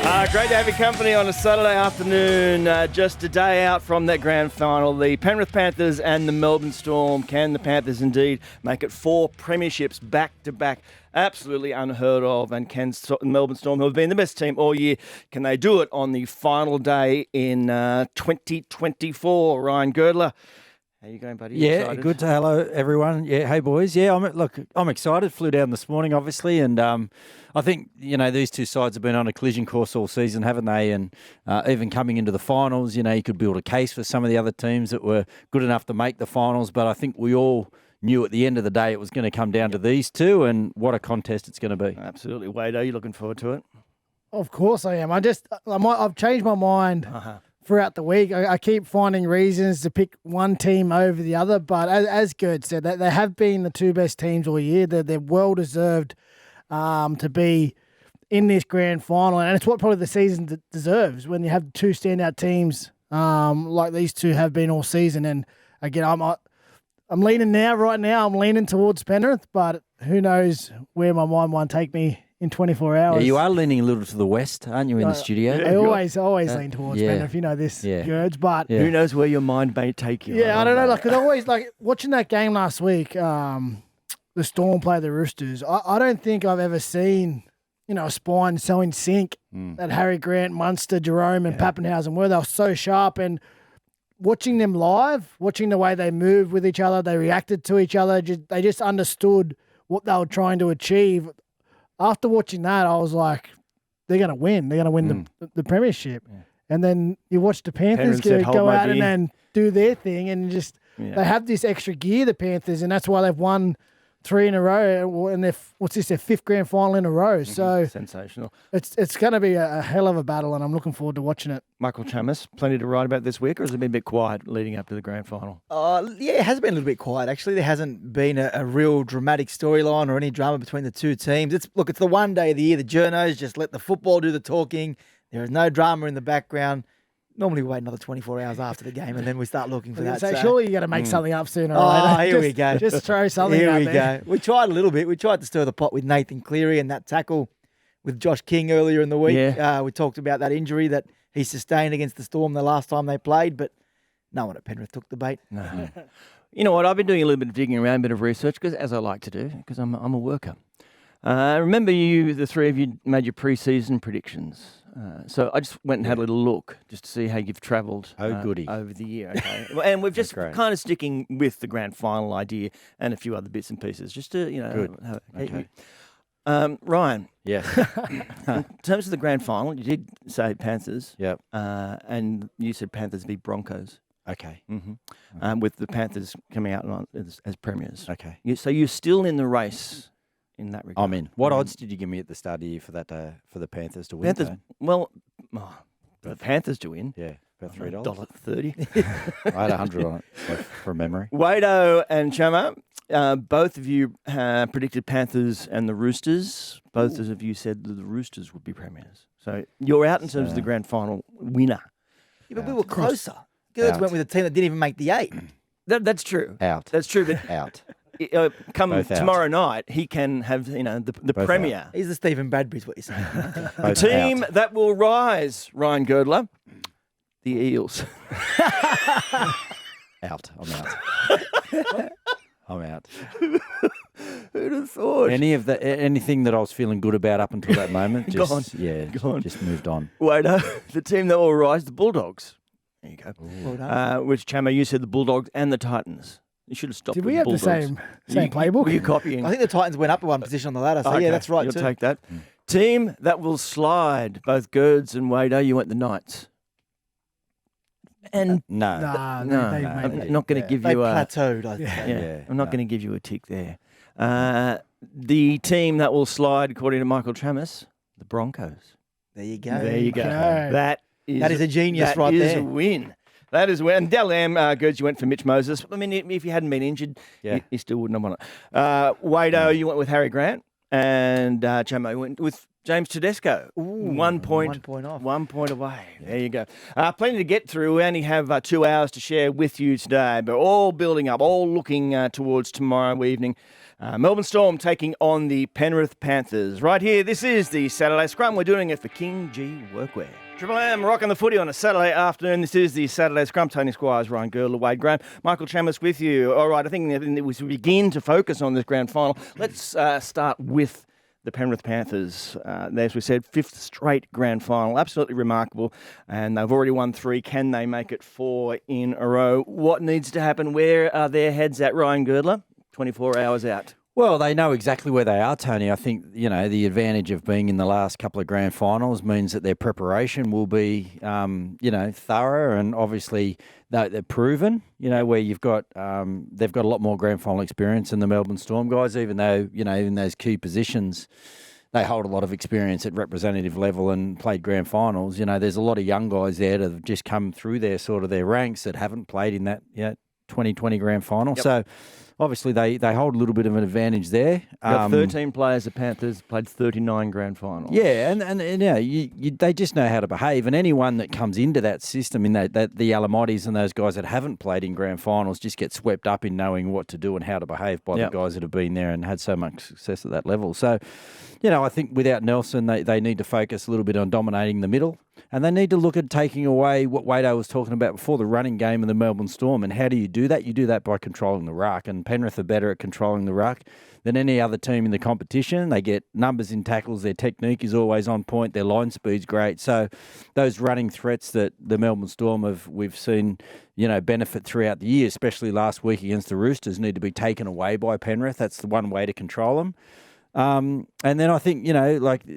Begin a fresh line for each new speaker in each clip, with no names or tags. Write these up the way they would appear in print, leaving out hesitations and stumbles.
Great to have your company on a Saturday afternoon. Just a day out from that grand final. The Penrith Panthers and the Melbourne Storm. Can the Panthers indeed make it 4 premierships back to back? Absolutely unheard of. And can the Melbourne Storm, who have been the best team all year, can they do it on the final day in 2024? Ryan Girdler. How you going, buddy?
Yeah,
excited?
good. Hello, everyone. Yeah, hey, boys. Yeah, I'm excited. Flew down this morning, obviously, and I think, these two sides have been on a collision course all season, haven't they? And even coming into the finals, you could build a case for some of the other teams that were good enough to make the finals, but I think we all knew at the end of the day it was going to come down to these two, and what a contest it's going to be.
Absolutely. Wade, are you looking forward to it?
Of course I am. I've changed my mind. Throughout the week, I keep finding reasons to pick one team over the other. But as Gerd said, they have been the two best teams all year. They're well deserved to be in this grand final, and it's what probably the season deserves when you have two standout teams like these two have been all season. And again, I'm leaning right now. I'm leaning towards Penrith, but who knows where my mind might take me in 24 hours.
Yeah, you are leaning a little to the west, aren't you, in the studio?
I always lean towards Penrith, this, Gerds. But
who knows where your mind may take you?
Yeah, I don't know. Like, I always watching that game last week. The Storm play the Roosters. I don't think I've ever seen a spine so in sync that Harry Grant, Munster, Jerome, and Pappenhausen were. They were so sharp, and watching them live, watching the way they moved with each other, they reacted to each other. They just understood what they were trying to achieve. After watching that, I was like, they're going to win. They're going to win the premiership. Yeah. And then you watch the Panthers go out and then do their thing, and they have this extra gear, the Panthers, and that's why they've won 3 in a row, and their 5th grand final in a row. So
sensational.
It's going to be a hell of a battle, and I'm looking forward to watching it.
Michael Chammas, plenty to write about this week, or has it been a bit quiet leading up to the grand final?
Yeah, it has been a little bit quiet, actually. There hasn't been a real dramatic storyline or any drama between the two teams. It's the one day of the year. The journos just let the football do the talking. There is no drama in the background. Normally we wait another 24 hours after the game, and then we start looking for that.
So surely you got to make something up sooner or later.
Here we go.
Just throw something out there.
Here we go. We tried a little bit. We tried to stir the pot with Nathan Cleary and that tackle with Josh King earlier in the week.
Yeah.
We talked about that injury that he sustained against the Storm the last time they played, but no one at Penrith took the bait.
No. You know what? I've been doing a little bit of digging around, a bit of research, as I like to do, because I'm a worker. Remember the three of you made your pre-season predictions. So I just went and had a little look just to see how you've travelled over the year. Okay? And we've just kind of sticking with the grand final idea and a few other bits and pieces just to,
Okay.
Ryan.
Yes.
In terms of the grand final, you did say Panthers.
Yep.
And you said Panthers v Broncos.
Okay.
Mm-hmm. With the Panthers coming out as premiers.
Okay.
So you're still in the race. In that regard,
I'm in. What odds did you give me at the start of the year for that for the Panthers to win?
The Panthers to win.
Yeah, about $3.
$1.30.
I had 100 on it from memory.
Wado and Chamma, both of you predicted Panthers and the Roosters. Both of you said that the Roosters would be premiers. So you're out in terms of the grand final winner.
Yeah, but we were closer. Girds went with a team that didn't even make the 8.
That's true.
Out.
That's true. But
out.
Come tomorrow night, he can have the premier.
He's the Stephen Bradbury's what you're saying.
The team that will rise, Ryan Girdler, the Eels.
Out. I'm out. I'm out.
Who'd have thought?
Anything that I was feeling good about up until that moment, just moved on.
Wait, the team that will rise, the Bulldogs. There you go.
Well done.
Which Chamma, you said the Bulldogs and the Titans. You should have stopped.
Did
with
we have
Bulldogs.
the same playbook?
Were you copying?
I think the Titans went up one position on the ladder, so
Okay,
yeah, that's right
You'll
too.
take that. Team that will slide, both Girds and Wado, you went the Knights. And
No.
I'm not going to give
They
you a
plateaued, I think.
I'm not going to give you a tick there. The team that will slide, according to Michael Chammas, the Broncos.
There you go.
There you go.
Okay.
That is a genius right
That is
there.
a win. That is when Dell Lamb, Gerds, you went for Mitch Moses. I mean, if you hadn't been injured, you still wouldn't have won it. Wado, you went with Harry Grant, and Chammo went with James Tedesco. 1 point.
1 point off.
1 point away. There you go. Plenty to get through. We only have 2 hours to share with you today, but all building up, all looking towards tomorrow evening. Melbourne Storm taking on the Penrith Panthers. Right here, this is the Saturday Scrum. We're doing it for King G Workwear. Triple M rocking the footy on a Saturday afternoon. This is the Saturday Scrum. Tony Squires, Ryan Girdler, Wade Graham, Michael Chammas with you. All right, I think we should begin to focus on this grand final. Let's start with the Penrith Panthers. As we said, 5th straight grand final. Absolutely remarkable. And they've already won 3. Can they make it 4 in a row? What needs to happen? Where are their heads at, Ryan Girdler? 24 hours out.
Well, they know exactly where they are, Tony. I think, the advantage of being in the last couple of grand finals means that their preparation will be, thorough, and obviously they're proven, where you've got, they've got a lot more grand final experience than the Melbourne Storm guys, even though, in those key positions, they hold a lot of experience at representative level and played grand finals. There's a lot of young guys there that have just come through their ranks that haven't played in that 2020 grand final.
Yep.
So, obviously, they hold a little bit of an advantage there.
Got 13 players. The Panthers played 39 grand finals.
Yeah, and they just know how to behave. And anyone that comes into that system, in that the Alamotis and those guys that haven't played in grand finals, just get swept up in knowing what to do and how to behave by the guys that have been there and had so much success at that level. So, I think without Nelson, they need to focus a little bit on dominating the middle. And they need to look at taking away what Wado was talking about before, the running game of the Melbourne Storm. And how do you do that? You do that by controlling the ruck. And Penrith are better at controlling the ruck than any other team in the competition. They get numbers in tackles. Their technique is always on point. Their line speed's great. So those running threats that the Melbourne Storm we've seen, benefit throughout the year, especially last week against the Roosters, need to be taken away by Penrith. That's the one way to control them. And then I think,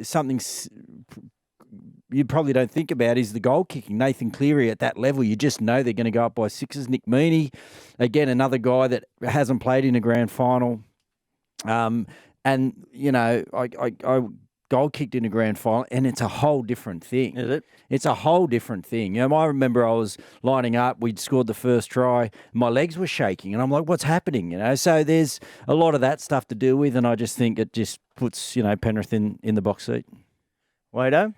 something you probably don't think about is the goal kicking. Nathan Cleary at that level, you just know they're going to go up by 6s. Nick Meaney, again, another guy that hasn't played in a grand final. I goal kicked in a grand final, and it's a whole different thing.
Is it?
It's a whole different thing. I remember I was lining up, we'd scored the first try, my legs were shaking, and I'm like, what's happening? So there's a lot of that stuff to do with, and I just think it just puts, Penrith in the box seat.
Wado?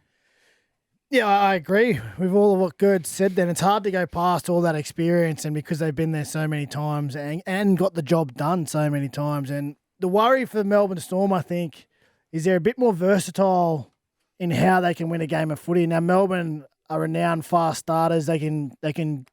Yeah, I agree with all of what Gerd said then. It's hard to go past all that experience, and because they've been there so many times and got the job done so many times. And the worry for Melbourne Storm, I think, is they're a bit more versatile in how they can win a game of footy. Now, Melbourne are renowned fast starters. They can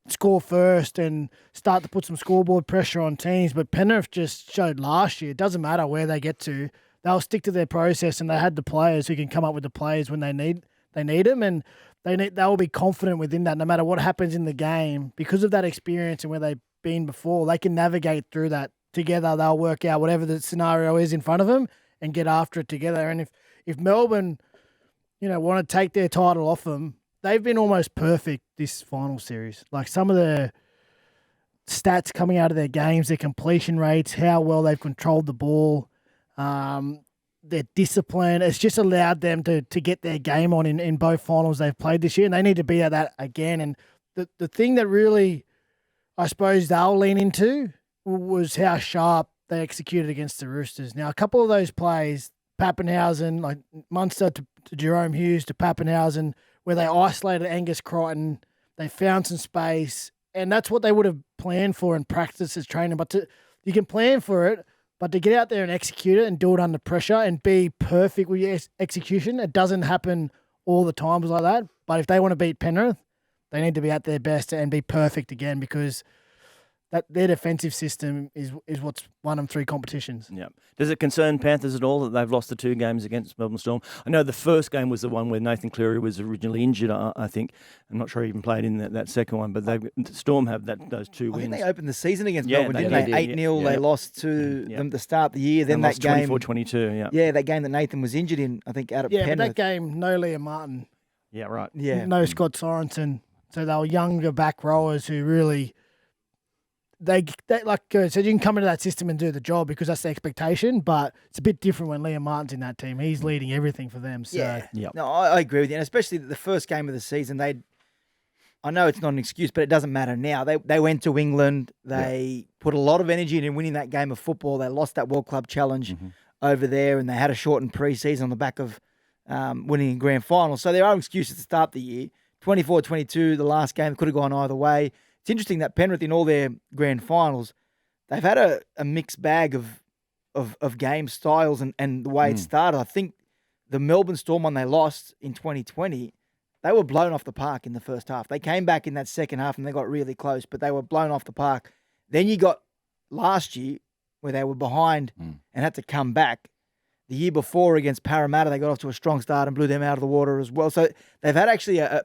score first and start to put some scoreboard pressure on teams. But Penrith just showed last year, it doesn't matter where they get to, they'll stick to their process, and they had the players who can come up with the plays when they need them, and they'll be confident within that no matter what happens in the game. Because of that experience and where they've been before, they can navigate through that together. They'll work out whatever the scenario is in front of them and get after it together. And if Melbourne, want to take their title off them, they've been almost perfect this final series. Like some of the stats coming out of their games, their completion rates, how well they've controlled the ball, their discipline, it's just allowed them to get their game on in both finals they've played this year, and they need to be at that again. And the thing that really, I suppose, they'll lean into was how sharp they executed against the Roosters. Now, a couple of those plays, Pappenhausen, like Munster to Jerome Hughes to Pappenhausen, where they isolated Angus Crichton, they found some space, and that's what they would have planned for in practice as training. But you can plan for it, but to get out there and execute it and do it under pressure and be perfect with your execution, it doesn't happen all the times like that. But if they want to beat Penrith, they need to be at their best and be perfect again, because that their defensive system is what's won them 3 competitions.
Yeah. Does it concern Panthers at all that they've lost the 2 games against Melbourne Storm? I know the first game was the one where Nathan Cleary was originally injured, I think. I'm not sure he even played in that second one, but Storm have those 2 wins.
I think they opened the season against Melbourne, didn't they? 8-0, they lost to them to start the year. Then that game...
24-22, yeah.
Yeah, that game that Nathan was injured in, I think, out at Penrith.
Yeah, but that game, no Liam Martin.
Yeah, right.
Yeah.
No Scott Sorensen. So they were younger back rowers who really... They like I said, you can come into that system and do the job because that's the expectation, but it's a bit different when Liam Martin's in that team. He's leading everything for them. So.
Yeah. No, I agree with you. And especially the first game of the season, I know it's not an excuse, but it doesn't matter now. They went to England. They put a lot of energy into winning that game of football. They lost that World Club Challenge over there, and they had a shortened pre-season on the back of winning a grand final. So there are excuses to start the year. 24-22, the last game, could have gone either way. It's interesting that Penrith, in all their grand finals, they've had a mixed bag of of game styles and the way it started. I think the Melbourne Storm, when they lost in 2020, they were blown off the park in the first half. They came back in that second half and they got really close, but they were blown off the park. Then you got last year where they were behind and had to come back. The year before against Parramatta, they got off to a strong start and blew them out of the water as well. So they've had actually a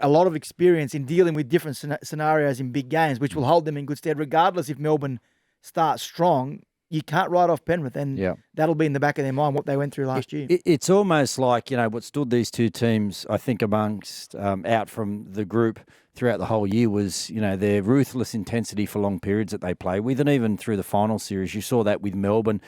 lot of experience in dealing with different scenarios in big games, which will hold them in good stead, regardless if Melbourne starts strong. You can't write off Penrith, and that'll be in the back of their mind what they went through last year.
It's almost like, what stood these two teams, I think, amongst out from the group throughout the whole year was, their ruthless intensity for long periods that they play with, and even through the final series, you saw that with Melbourne.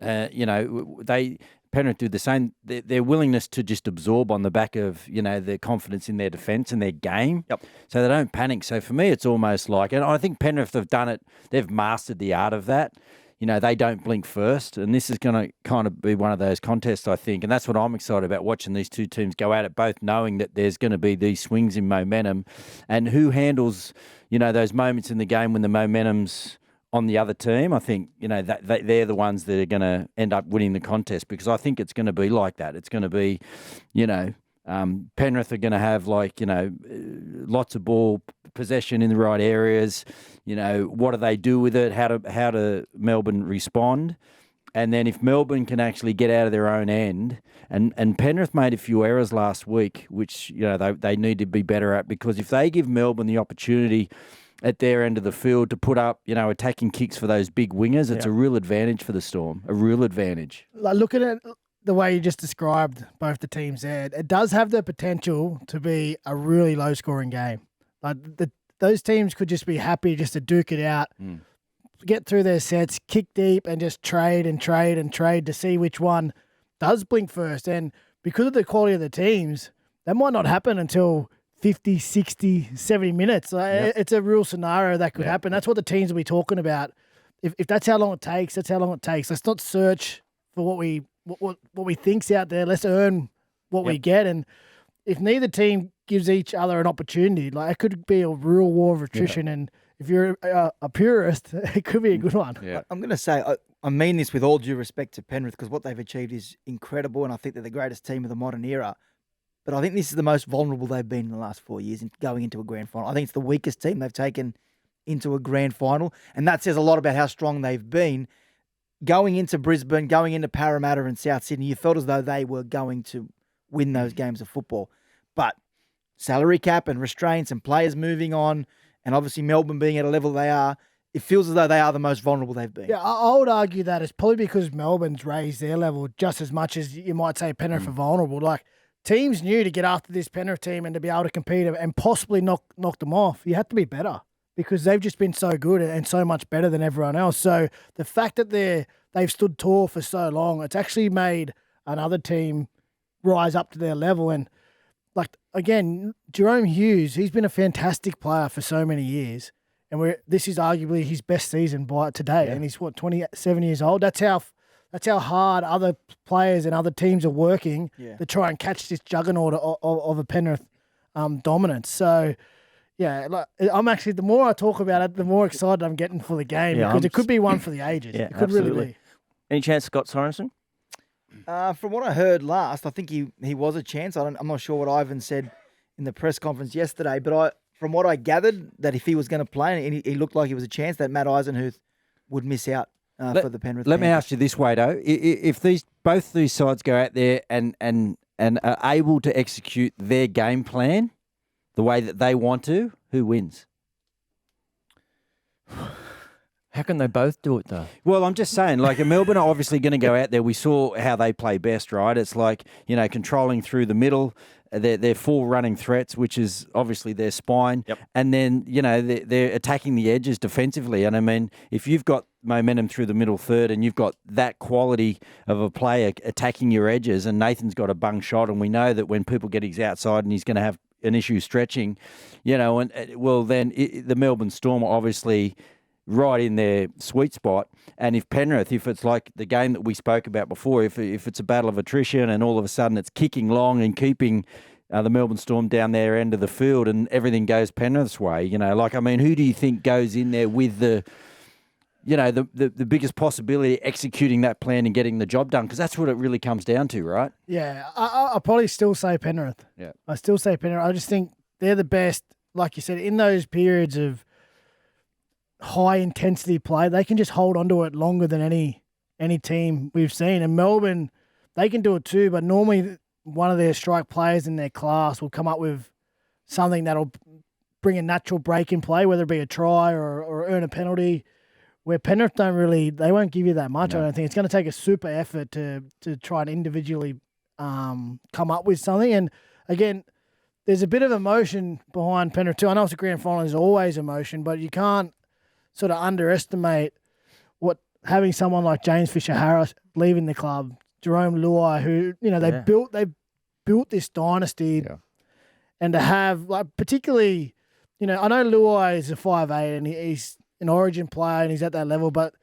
Penrith do the same. Their willingness to just absorb on the back of, their confidence in their defence and their game.
Yep.
So they don't panic. So for me, it's almost like, and I think Penrith have done it, they've mastered the art of that. They don't blink first. And this is going to kind of be one of those contests, I think. And that's what I'm excited about, watching these two teams go at it, both knowing that there's going to be these swings in momentum. And who handles, those moments in the game when the momentum's on the other team. I think, that they're the ones that are going to end up winning the contest, because I think it's going to be like that. It's going to be, Penrith are going to have lots of ball possession in the right areas. What do they do with it? How do Melbourne respond? And then if Melbourne can actually get out of their own end, and Penrith made a few errors last week, which, they need to be better at, because if they give Melbourne the opportunity at their end of the field to put up, attacking kicks for those big wingers, it's a real advantage for the Storm, a real advantage.
Like, look at it the way you just described both the teams there. It does have the potential to be a really low-scoring game. Like those teams could just be happy just to duke it out, get through their sets, kick deep, and just trade to see which one does blink first. And because of the quality of the teams, that might not happen until 50, 60, 70 minutes. It's a real scenario that could happen. That's what the teams will be talking about. If that's how long it takes, that's how long it takes. Let's not search for what we think's out there. Let's earn what we get. And if neither team gives each other an opportunity, it could be a real war of attrition. Yeah. And if you're a purist, it could be a good one.
Yeah.
I'm going to say, I mean this with all due respect to Penrith, because what they've achieved is incredible, and I think they're the greatest team of the modern era. But I think this is the most vulnerable they've been in the last 4 years in going into a grand final. I think it's the weakest team they've taken into a grand final, and that says a lot about how strong they've been. Going into Brisbane, going into Parramatta and South Sydney, you felt as though they were going to win those games of football. But salary cap and restraints and players moving on, and obviously Melbourne being at a level they are, it feels as though they are the most vulnerable they've been.
Yeah, I would argue that it's probably because Melbourne's raised their level just as much as you might say Penrith are vulnerable. Teams knew to get after this Penrith team and to be able to compete and possibly knock them off, you have to be better, because they've just been so good and so much better than everyone else. So the fact that they've stood tall for so long, it's actually made another team rise up to their level. And again, Jerome Hughes, he's been a fantastic player for so many years, and this is arguably his best season by today, and he's 27 years old. That's how hard other players and other teams are working to try and catch this juggernaut of a Penrith dominance. So, I'm actually, the more I talk about it, the more excited I'm getting for the game, because it could be one for the ages. It could really be.
Any chance Scott Sorensen?
From what I heard last, I think he was a chance. I'm not sure what Ivan said in the press conference yesterday, but from what I gathered, that if he was going to play, and he looked like he was a chance, that Matt Eisenhuth would miss out. For the Penrith.
Let me ask you this way, though: if both these sides go out there and are able to execute their game plan the way that they want to, who wins?
How can they both do it, though?
Well, I'm just saying, Melbourne are obviously going to go out there. We saw how they play best, right? It's controlling through the middle. They're full running threats, which is obviously their spine.
Yep.
And then, they're attacking the edges defensively. And I mean, if you've got momentum through the middle third and you've got that quality of a player attacking your edges, and Nathan's got a bung shot, and we know that when people get his outside and he's going to have an issue stretching, then the Melbourne Storm are obviously right in their sweet spot. And if Penrith, if it's like the game that we spoke about before, if it's a battle of attrition and all of a sudden it's kicking long and keeping the Melbourne Storm down their end of the field and everything goes Penrith's way, who do you think goes in there with the the biggest possibility executing that plan and getting the job done, because that's what it really comes down to, right?
Yeah, I'll probably still say Penrith.
Yeah.
I still say Penrith. I just think they're the best, like you said, in those periods of high intensity play. They can just hold onto it longer than any team we've seen. And Melbourne, they can do it too, but normally one of their strike players in their class will come up with something that'll bring a natural break in play, whether it be a try or earn a penalty. Where Penrith they won't give you that much. No. I don't think it's going to take a super effort to try and individually come up with something. And again, there's a bit of emotion behind Penrith too. I know it's a grand final, there's always emotion, but you can't sort of underestimate what having someone like James Fisher-Harris leaving the club, Jerome Luai, who they built this dynasty, and to have like particularly, I know Luai is a 5'8" and he's an Origin player and he's at that level, but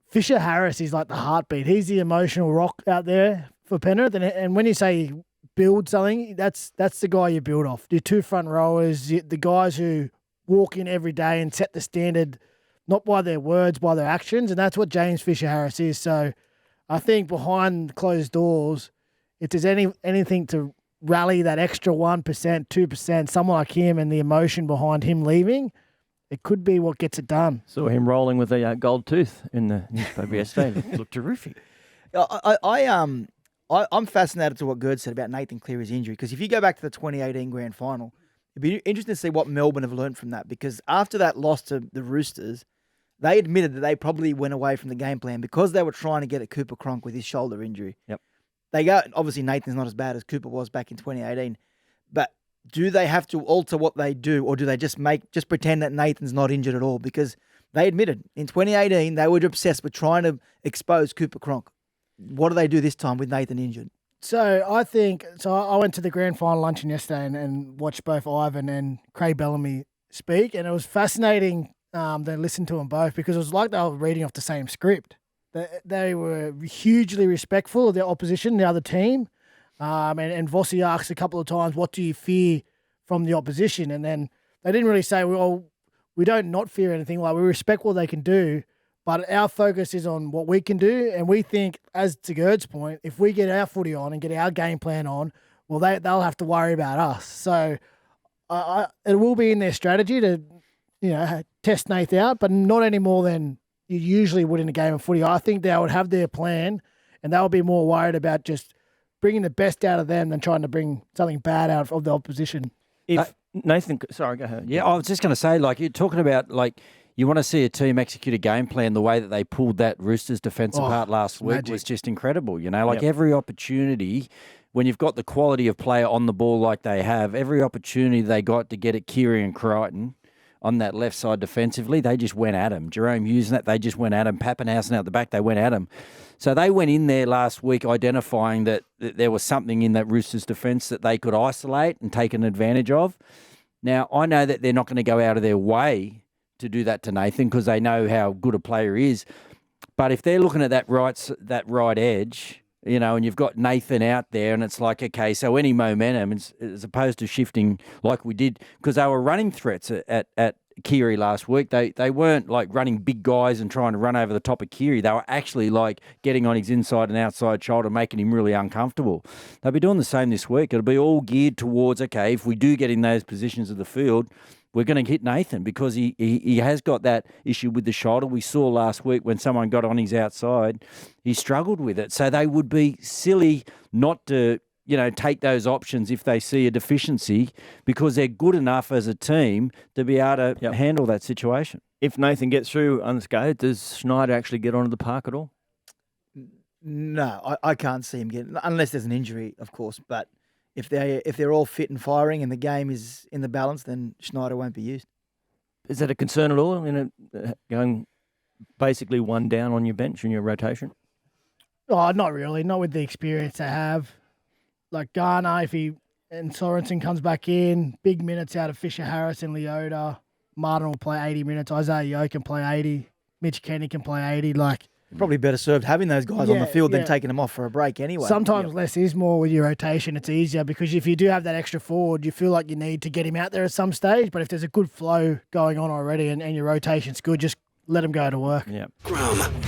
Fisher-Harris is like the heartbeat. He's the emotional rock out there for Penrith, and when you say build something, that's the guy you build off. Your two front rowers, the guys who walk in every day and set the standard, not by their words, by their actions, and that's what James Fisher-Harris is. So I think behind closed doors, if there's anything to rally that extra 1%, 2%, someone like him and the emotion behind him leaving, it could be what gets it done.
Saw him rolling with a gold tooth in the newspaper yesterday. It looked terrific.
I'm fascinated to what Gerd said about Nathan Cleary's injury, because if you go back to the 2018 grand final, it'd be interesting to see what Melbourne have learned from that, because after that loss to the Roosters, they admitted that they probably went away from the game plan because they were trying to get at Cooper Cronk with his shoulder injury.
Yep.
Obviously Nathan's not as bad as Cooper was back in 2018, but do they have to alter what they do, or do they just pretend that Nathan's not injured at all? Because they admitted in 2018 they were obsessed with trying to expose Cooper Cronk. What do they do this time with Nathan injured?
So I went to the grand final luncheon yesterday and watched both Ivan and Craig Bellamy speak, and it was fascinating to listen to them both, because it was like they were reading off the same script. They were hugely respectful of their opposition, the other team. And Vossi asked a couple of times, what do you fear from the opposition? And then they didn't really say, well, we don't not fear anything. Like, we respect what they can do, but our focus is on what we can do. And we think, as to Gerd's point, if we get our footy on and get our game plan on, well, they'll have to worry about us. So it will be in their strategy to, test Nath out, but not any more than you usually would in a game of footy. I think they would have their plan, and they'll be more worried about just bringing the best out of them than trying to bring something bad out of the opposition.
If Nathan, sorry, go ahead.
Yeah, I was just going to say, like, you're talking about, like, you want to see a team execute a game plan. The way that they pulled that Roosters defence apart last week was just incredible. Every opportunity, when you've got the quality of player on the ball like they have, every opportunity they got to get at Keary and Crichton on that left side defensively, they just went at him. Jerome using that, they just went at him. Pappenhausen out the back, they went at him. So they went in there last week identifying that there was something in that Roosters defence that they could isolate and take an advantage of. Now, I know that they're not going to go out of their way to do that to Nathan, because they know how good a player he is. But if they're looking at that right edge, and you've got Nathan out there, and it's like, okay, so any momentum, as opposed to shifting like we did, because they were running threats at Keary last week. They weren't like running big guys and trying to run over the top of Keary. They were actually like getting on his inside and outside shoulder, making him really uncomfortable. They'll be doing the same this week. It'll be all geared towards, okay, if we do get in those positions of the field, we're going to hit Nathan, because he has got that issue with the shoulder. We saw last week when someone got on his outside, he struggled with it. So they would be silly not to, take those options if they see a deficiency, because they're good enough as a team to be able to handle that situation.
If Nathan gets through unscathed, does Schneider actually get onto the park at all?
No, I can't see him getting, unless there's an injury, of course, but if they're all fit and firing and the game is in the balance, then Schneider won't be used.
Is that a concern at all, going basically one down on your bench in your rotation?
Oh, not really. Not with the experience they have. Like Garner, and Sorensen comes back in, big minutes out of Fisher-Harris and Leota. Martin will play 80 minutes. Isaiah Yeo can play 80. Mitch Kenny can play 80. Like,
probably better served having those guys on the field than taking them off for a break anyway.
Sometimes less is more with your rotation. It's easier, because if you do have that extra forward, you feel like you need to get him out there at some stage. But if there's a good flow going on already and your rotation's good, just let them go to work.
Yeah.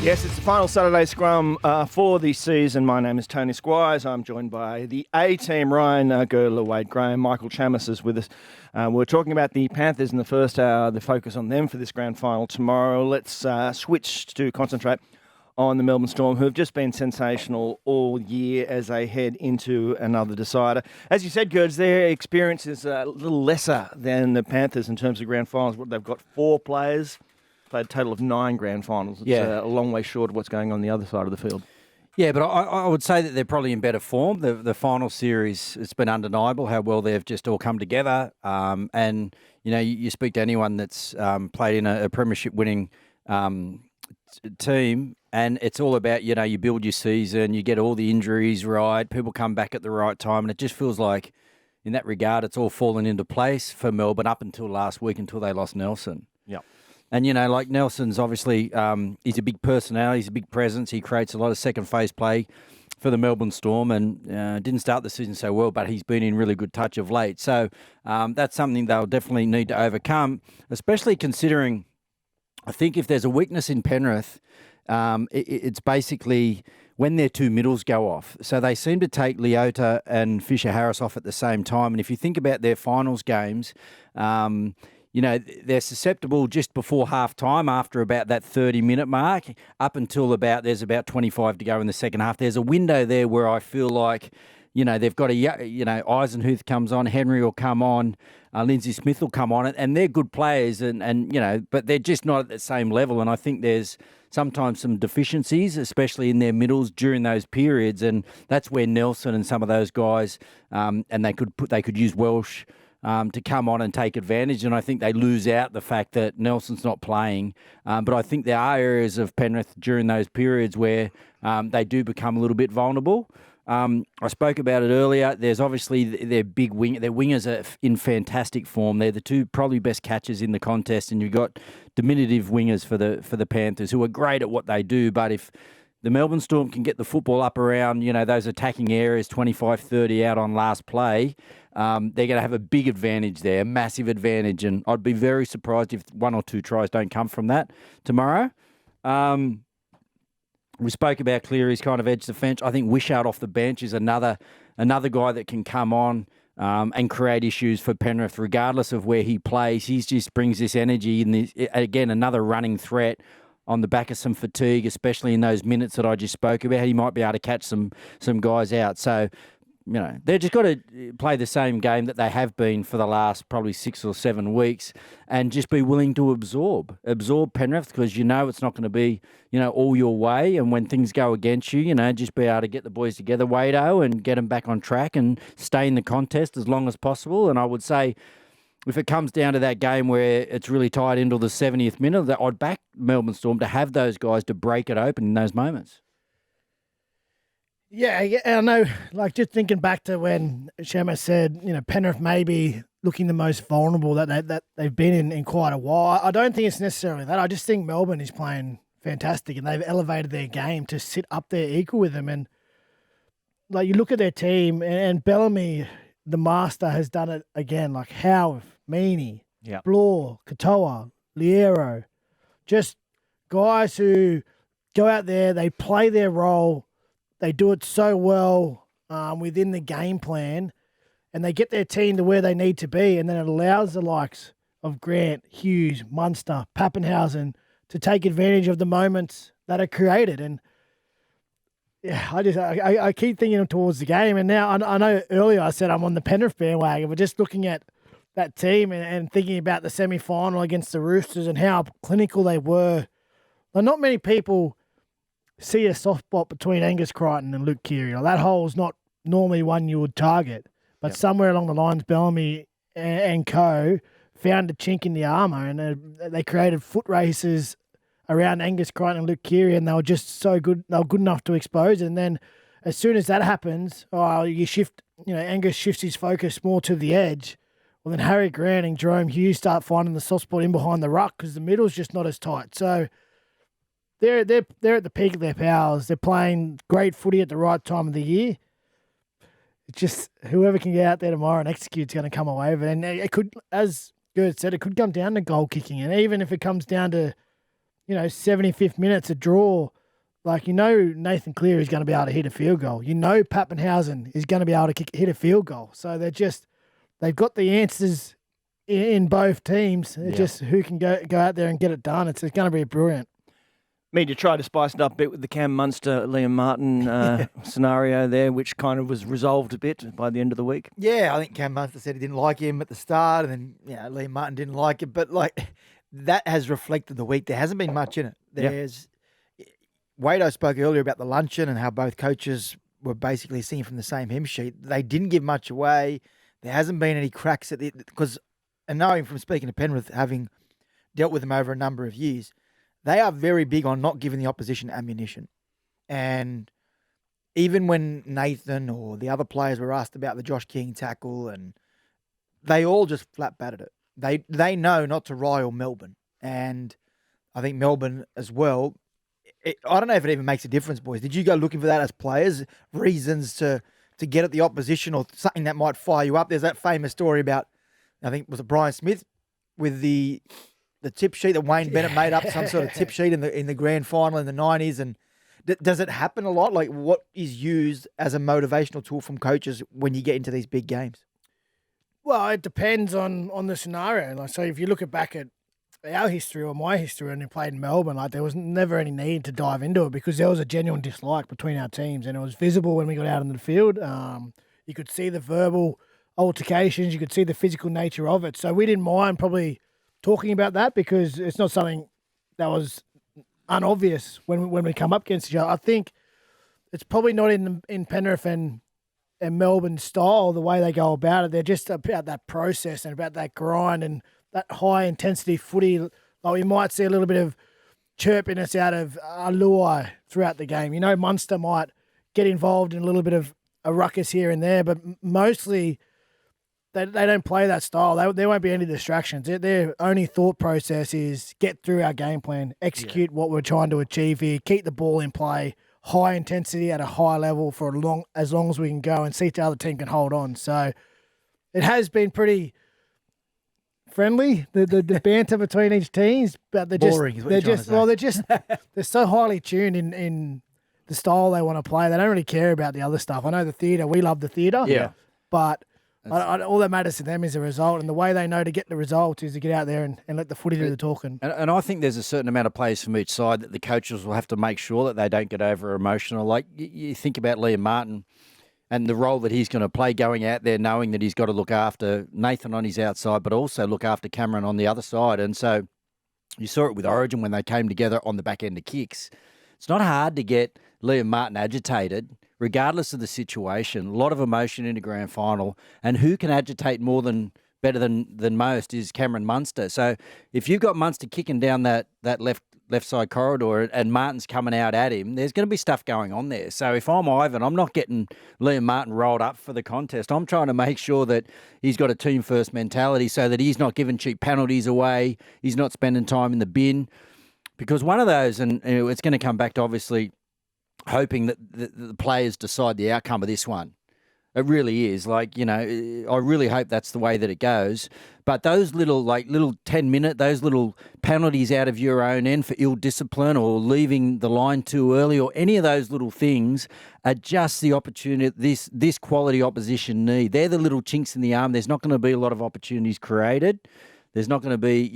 Yes, it's the final Saturday scrum for the season. My name is Tony Squires. I'm joined by the A-team, Ryan Girdler, Wade Graham, Michael Chammas is with us. We're talking about the Panthers in the first hour, the focus on them for this grand final tomorrow. Let's switch to concentrate on the Melbourne Storm, who have just been sensational all year as they head into another decider. As you said, Gerds, their experience is a little lesser than the Panthers in terms of grand finals. They've got 4 players, played a total of 9 grand finals. It's a long way short of what's going on the other side of the field.
Yeah, but I would say that they're probably in better form. The final series, it's been undeniable how well they've just all come together. And, you speak to anyone that's played in a premiership winning team, and it's all about, you build your season, you get all the injuries right, people come back at the right time, and it just feels like, in that regard, it's all fallen into place for Melbourne up until last week, until they lost Nelson.
Yeah.
And, like Nelson's obviously, he's a big personality, he's a big presence, he creates a lot of second phase play for the Melbourne Storm, and didn't start the season so well, but he's been in really good touch of late. So that's something they'll definitely need to overcome, especially considering, I think if there's a weakness in Penrith, it's basically when their 2 middles go off. So they seem to take Leota and Fisher-Harris off at the same time. And if you think about their finals games, they're susceptible just before half-time after about that 30-minute mark up until there's about 25 to go in the second half. There's a window there where I feel like, they've got Eisenhuth comes on, Henry will come on, Lindsay Smith will come on, and they're good players, but they're just not at the same level. And I think there's sometimes some deficiencies, especially in their middles during those periods, and that's where Nelson and some of those guys, and they could use Welsh to come on and take advantage. And I think they lose out the fact that Nelson's not playing. But I think there are areas of Penrith during those periods where they do become a little bit vulnerable. I spoke about it earlier. There's obviously their big wing. Their wingers are in fantastic form. They're the 2 probably best catchers in the contest, and you've got diminutive wingers for the Panthers who are great at what they do. But if the Melbourne Storm can get the football up around, those attacking areas, 25, 30 out on last play, they're going to have a big advantage there, a massive advantage. And I'd be very surprised if 1 or 2 tries don't come from that tomorrow. We spoke about Cleary's kind of edge the fence. I think Wishart off the bench is another guy that can come on and create issues for Penrith, regardless of where he plays. He just brings this energy, and again, another running threat on the back of some fatigue, especially in those minutes that I just spoke about. He might be able to catch some guys out. So, they've just got to play the same game that they have been for the last probably 6 or 7 weeks, and just be willing to absorb Penrith, because it's not going to be, all your way. And when things go against you, just be able to get the boys together, Wado, and get them back on track and stay in the contest as long as possible. And I would say, if it comes down to that game where it's really tied into the 70th minute, that I'd back Melbourne Storm to have those guys to break it open in those moments.
Yeah, I know, just thinking back to when Chammas said, Penrith may be looking the most vulnerable that they've been in quite a while. I don't think it's necessarily that. I just think Melbourne is playing fantastic, and they've elevated their game to sit up there equal with them. And, you look at their team, and Bellamy, the master, has done it again. Howe, Meaney, Bloor, Katoa, Liero, just guys who go out there, they play their role, they do it so well within the game plan, and they get their team to where they need to be, and then it allows the likes of Grant, Hughes, Munster, Pappenhausen to take advantage of the moments that are created. And yeah, I keep thinking towards the game, and now I know earlier I said I'm on the Penrith bandwagon, but just looking at that team and thinking about the semi-final against the Roosters and how clinical they were, not many people see a soft spot between Angus Crichton and Luke Keary. That hole's not normally one you would target, but somewhere along the lines, Bellamy and co found a chink in the armour, and they created foot races around Angus Crichton and Luke Keary, and they were just so good. They were good enough to expose it. And then as soon as that happens, Angus shifts his focus more to the edge. Well, then Harry Grant and Jerome Hughes start finding the soft spot in behind the ruck because the middle's just not as tight. So they're at the peak of their powers. They're playing great footy at the right time of the year. It's just whoever can get out there tomorrow and execute is going to come away with it. And it could, as Gerd said, it could come down to goal kicking. And even if it comes down to 75th minute's a draw. Like, Nathan Cleary is going to be able to hit a field goal. Pappenhausen is going to be able to hit a field goal. So they've got the answers in both teams. It's just who can go out there and get it done. It's going to be brilliant.
Me to try to spice it up a bit with the Cam Munster, Liam Martin scenario there, which kind of was resolved a bit by the end of the week.
Yeah, I think Cam Munster said he didn't like him at the start, and then Liam Martin didn't like it. But that has reflected the week. There hasn't been much in it. Wado spoke earlier about the luncheon and how both coaches were basically singing from the same hymn sheet. They didn't give much away. There hasn't been any cracks at it because, and knowing from speaking to Penrith, having dealt with them over a number of years, they are very big on not giving the opposition ammunition. And even when Nathan or the other players were asked about the Josh King tackle, and they all just flat batted it. They know not to rile Melbourne. And I think Melbourne as well, I don't know if it even makes a difference, boys. Did you go looking for that as players? Reasons to get at the opposition or something that might fire you up? There's that famous story about, I think, was it Brian Smith with the tip sheet that Wayne Bennett made up, some sort of tip sheet in the grand final in the 90s. And does it happen a lot? Like, what is used as a motivational tool from coaches when you get into these big games?
Well, it depends on the scenario. So if you look back at our history or my history when we played in Melbourne, there was never any need to dive into it because there was a genuine dislike between our teams, and it was visible when we got out in the field. You could see the verbal altercations, you could see the physical nature of it. So we didn't mind probably talking about that because it's not something that was unobvious when we come up against each other. I think it's probably not in Penrith and Melbourne style the way they go about it. They're just about that process and about that grind and that high-intensity footy. Like, we might see a little bit of chirpiness out of Luai throughout the game. Munster might get involved in a little bit of a ruckus here and there, but mostly they don't play that style. There won't be any distractions. Their only thought process is get through our game plan, execute what we're trying to achieve here, keep the ball in play, high intensity at a high level for as long as we can go, and see if the other team can hold on. So it has been pretty friendly, the banter between each teams, but they're so highly tuned in the style they want to play. They don't really care about the other stuff. I know the theatre, we love the theatre, but all that matters to them is the result, and the way they know to get the result is to get out there and let the footy do the talking.
And I think there's a certain amount of players from each side that the coaches will have to make sure that they don't get over emotional. Like, you think about Liam Martin and the role that he's going to play going out there, knowing that he's got to look after Nathan on his outside, but also look after Cameron on the other side. And so you saw it with Origin when they came together on the back end of kicks. It's not hard to get Liam Martin agitated, regardless of the situation. A lot of emotion in the grand final. And who can agitate better than most is Cameron Munster. So if you've got Munster kicking down that left side corridor and Martin's coming out at him, there's going to be stuff going on there. So if I'm Ivan, I'm not getting Liam Martin rolled up for the contest. I'm trying to make sure that he's got a team-first mentality so that he's not giving cheap penalties away, he's not spending time in the bin. Because one of those, and it's going to come back to obviously hoping that the players decide the outcome of this one. It really is. I really hope that's the way that it goes. But those little 10-minute, those little penalties out of your own end for ill discipline or leaving the line too early or any of those little things are just the opportunity this quality opposition need. They're the little chinks in the arm. There's not going to be a lot of opportunities created. There's not going to be,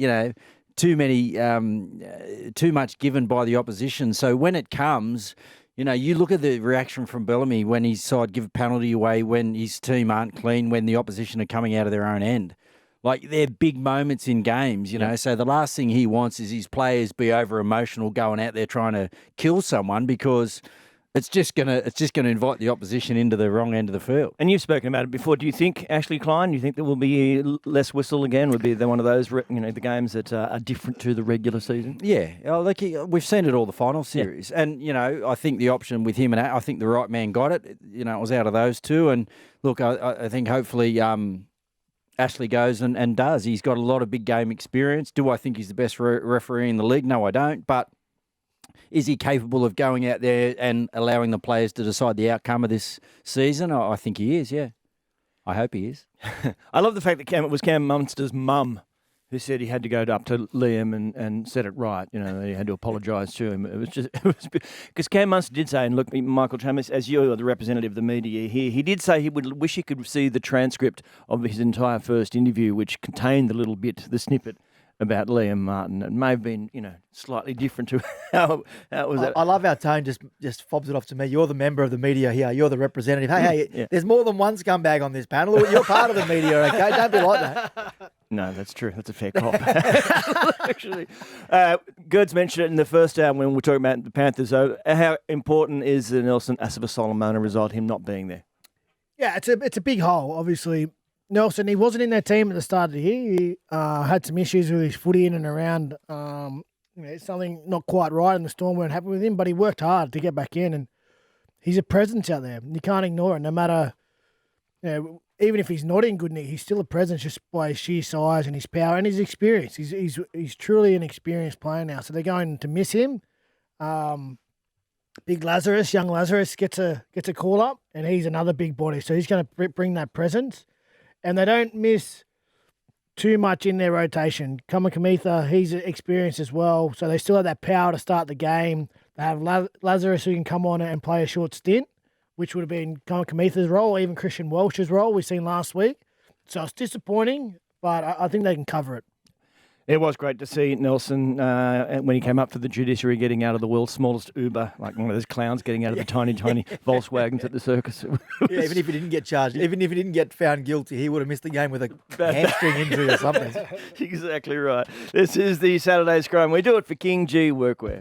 too much given by the opposition. So when it comes, you look at the reaction from Bellamy when his side give a penalty away, when his team aren't clean, when the opposition are coming out of their own end. Like, they're big moments in games, So the last thing he wants is his players be over emotional going out there trying to kill someone, because it's just gonna invite the opposition into the wrong end of the field.
And you've spoken about it before. Do you think, Ashley Klein, do you think there will be less whistle again? Would be one of those, the games that are different to the regular season?
Yeah, we've seen it all the final series, and I think the option with him and I think the right man got it. It was out of those two, and look, I think hopefully Ashley goes and does. He's got a lot of big game experience. Do I think he's the best referee in the league? No, I don't, but is he capable of going out there and allowing the players to decide the outcome of this season? I think he is, yeah. I hope he is.
I love the fact that it was Cam Munster's mum who said he had to go up to Liam and set it right. You know, he had to apologise to him. It was just because Cam Munster did say, and look, Michael Chammas, as you're the representative of the media here, he did say he would wish he could see the transcript of his entire first interview, which contained the snippet about Liam Martin. It may have been, slightly different to how it was.
I love how Tone just fobs it off to me. You're the member of the media here. You're the representative. Hey, there's more than one scumbag on this panel. You're part of the media, okay? Don't be like that.
No, that's true. That's a fair cop. Actually, Gerds mentioned it in the first hour when we were talking about the Panthers. So how important is the Nelson Asava Solomona result, him not being there?
Yeah, it's a big hole, obviously. Nelson, he wasn't in their team at the start of the year. He had some issues with his footy in and around. Something not quite right, and the Storm weren't happy with him, but he worked hard to get back in, and he's a presence out there. You can't ignore it, no matter, even if he's not in good nick, he's still a presence just by his sheer size and his power and his experience. He's truly an experienced player now, so they're going to miss him. Big Lazarus, young Lazarus, gets a call up, and he's another big body, so he's going to bring that presence. And they don't miss too much in their rotation. Kamitha, he's experienced as well, so they still have that power to start the game. They have Lazarus who can come on and play a short stint, which would have been Kamitha's role, or even Christian Welsh's role we've seen last week. So it's disappointing, but I think they can cover it.
It was great to see Nelson when he came up for the judiciary, getting out of the world's smallest Uber, like one of those clowns getting out of the tiny Volkswagens at the circus.
Yeah, even if he didn't get charged, even if he didn't get found guilty, he would have missed the game with a hamstring injury or something.
Exactly right. This is the Saturday Scrum. We do it for King G Workwear.